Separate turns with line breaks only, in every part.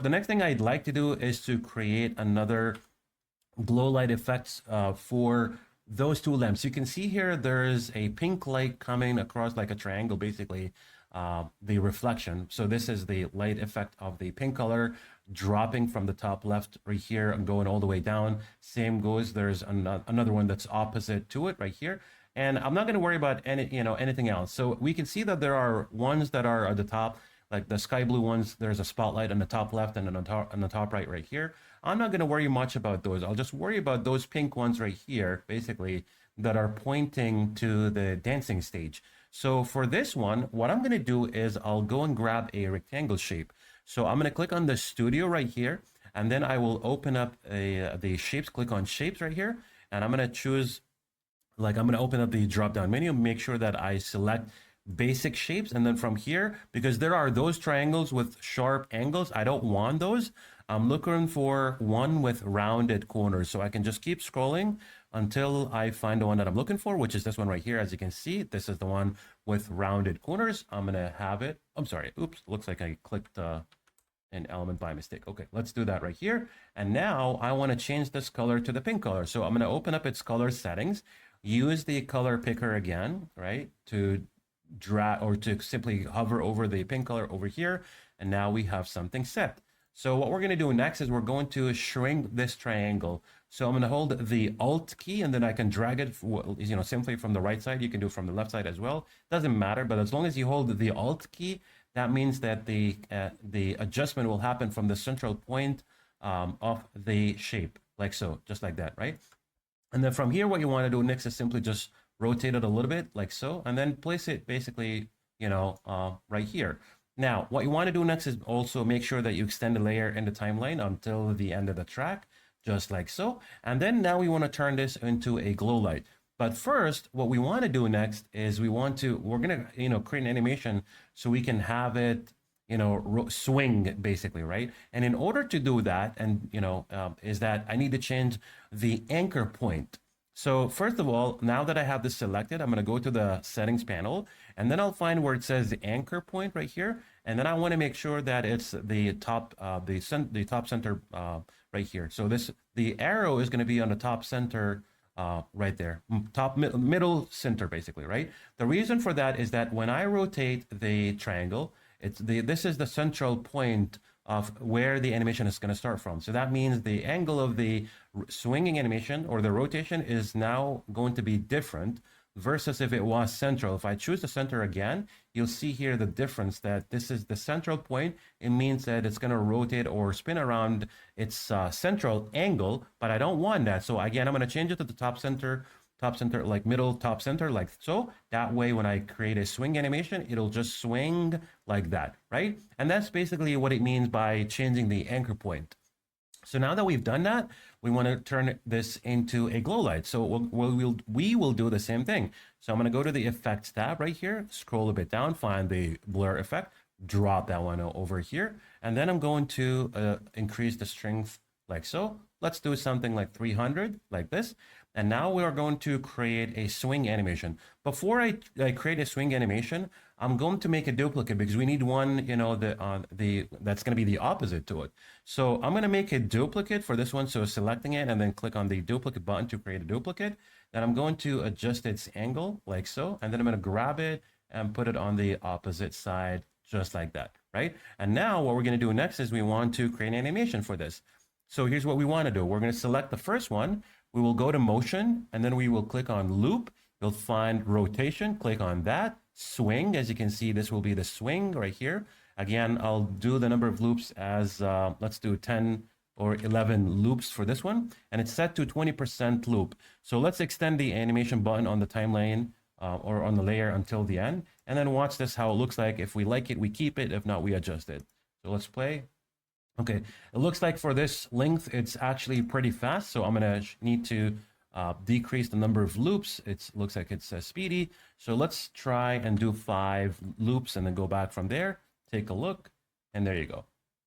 The next thing I'd like to do is to create another glow light effects for those two lamps. You can see here there's a pink light coming across like a triangle, basically the reflection. So this is the light effect of the pink color dropping from the top left right here and going all the way down. Same goes, there's another one that's opposite to it right here. And I'm not going to worry about anything else. So we can see that there are ones that are at the top, like the sky blue ones. There's a spotlight on the top left and on the top right here. I'm not going to worry much about those. I'll just worry about those pink ones right here, basically, that are pointing to the dancing stage. So for this one, what I'm going to do is I'll go and grab a rectangle shape. So I'm going to click on the studio right here, and then I will open up the shapes, click on shapes right here, and I'm going to choose, like I'm going to open up the drop down menu, make sure that I select basic shapes, and then from here, because there are those triangles with sharp angles, I don't want those. I'm looking for one with rounded corners, so I can just keep scrolling until I find the one that I'm looking for, which is this one right here. As you can see, this is the one with rounded corners. I'm gonna have it, I'm sorry, oops, looks like I clicked an element by mistake. Okay, let's do that right here. And now I want to change this color to the pink color. So I'm going to open up its color settings, use the color picker again, right, to drag or to simply hover over the pink color over here. And now we have something set. So what we're going to do next is we're going to shrink this triangle. So I'm going to hold the Alt key, and then I can drag it, simply from the right side. You can do it from the left side as well. Doesn't matter, but as long as you hold the Alt key, that means that the adjustment will happen from the central point of the shape, like so, just like that, right? And then from here, what you want to do next is simply just rotate it a little bit, like so, and then place it basically, right here. Now, what you want to do next is also make sure that you extend the layer in the timeline until the end of the track, just like so. And then now we want to turn this into a glow light. But first, what we want to do next is we're going to, create an animation so we can have it, swing basically, right? And in order to do that, is that I need to change the anchor point. So first of all, now that I have this selected, I'm going to go to the settings panel, and then I'll find where it says the anchor point right here. And then I want to make sure that it's the top, the top center right here. So the arrow is going to be on the top center right there, top middle center basically, right? The reason for that is that when I rotate the triangle, this is the central point of where the animation is going to start from. So that means the angle of the swinging animation or the rotation is now going to be different versus if it was central. If I choose the center again, you'll see here the difference that this is the central point. It means that it's going to rotate or spin around its central angle, but I don't want that. So again, I'm going to change it to the top center, like middle top center, like so. That way, when I create a swing animation, it'll just swing like that, right? And that's basically what it means by changing the anchor point. So now that we've done that, we want to turn this into a glow light. So we will do the same thing. So I'm going to go to the effects tab right here, scroll a bit down, find the blur effect, drop that one over here. And then I'm going to increase the strength like so. Let's do something like 300 like this. And now we are going to create a swing animation. Before I create a swing animation, I'm going to make a duplicate because we need one, that's going to be the opposite to it. So I'm going to make a duplicate for this one. So selecting it and then click on the duplicate button to create a duplicate. Then I'm going to adjust its angle like so. And then I'm going to grab it and put it on the opposite side, just like that, right? And now what we're going to do next is we want to create an animation for this. So here's what we want to do. We're going to select the first one. We will go to motion, and then we will click on loop. You'll find rotation, click on that. Swing, as you can see, this will be the swing right here. Again, I'll do the number of loops as, let's do 10 or 11 loops for this one. And it's set to 20% loop. So let's extend the animation button on the timeline or on the layer until the end. And then watch this, how it looks like. If we like it, we keep it. If not, we adjust it. So let's play. Okay, it looks like for this length, it's actually pretty fast. So I'm going to need to decrease the number of loops. It looks like it's speedy. So let's try and do 5 loops and then go back from there. Take a look, and there you go.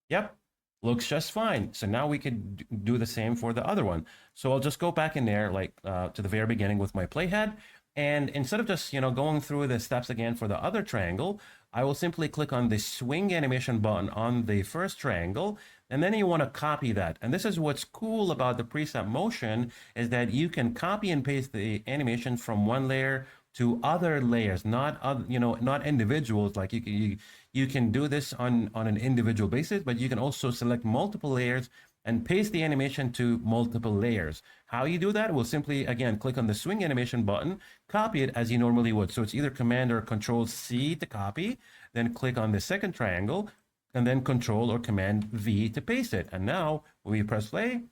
Yep, looks just fine. So now we could do the same for the other one. So I'll just go back in there like to the very beginning with my playhead. And instead of just, going through the steps again for the other triangle, I will simply click on the swing animation button on the first triangle, and then you want to copy that. And this is what's cool about the preset motion, is that you can copy and paste the animation from one layer to other layers, not not individuals. Like you can do this on an individual basis, but you can also select multiple layers and paste the animation to multiple layers. How you do that? We'll simply, again, click on the swing animation button, copy it as you normally would. So it's either Command or Control C to copy, then click on the second triangle, and then Control or Command V to paste it. And now when we press play,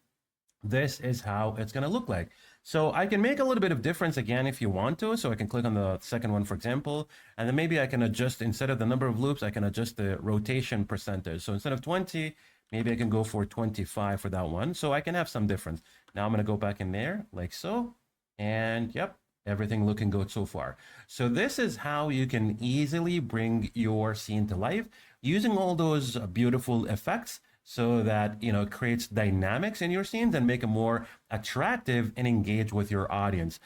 this is how it's going to look like. So I can make a little bit of difference again if you want to. So I can click on the second one, for example, and then maybe I can adjust, instead of the number of loops, I can adjust the rotation percentage. So instead of 20, maybe I can go for 25 for that one. So I can have some difference. Now I'm going to go back in there like so. And yep, everything looking good so far. So this is how you can easily bring your scene to life using all those beautiful effects, so that it creates dynamics in your scenes and make it more attractive and engage with your audience.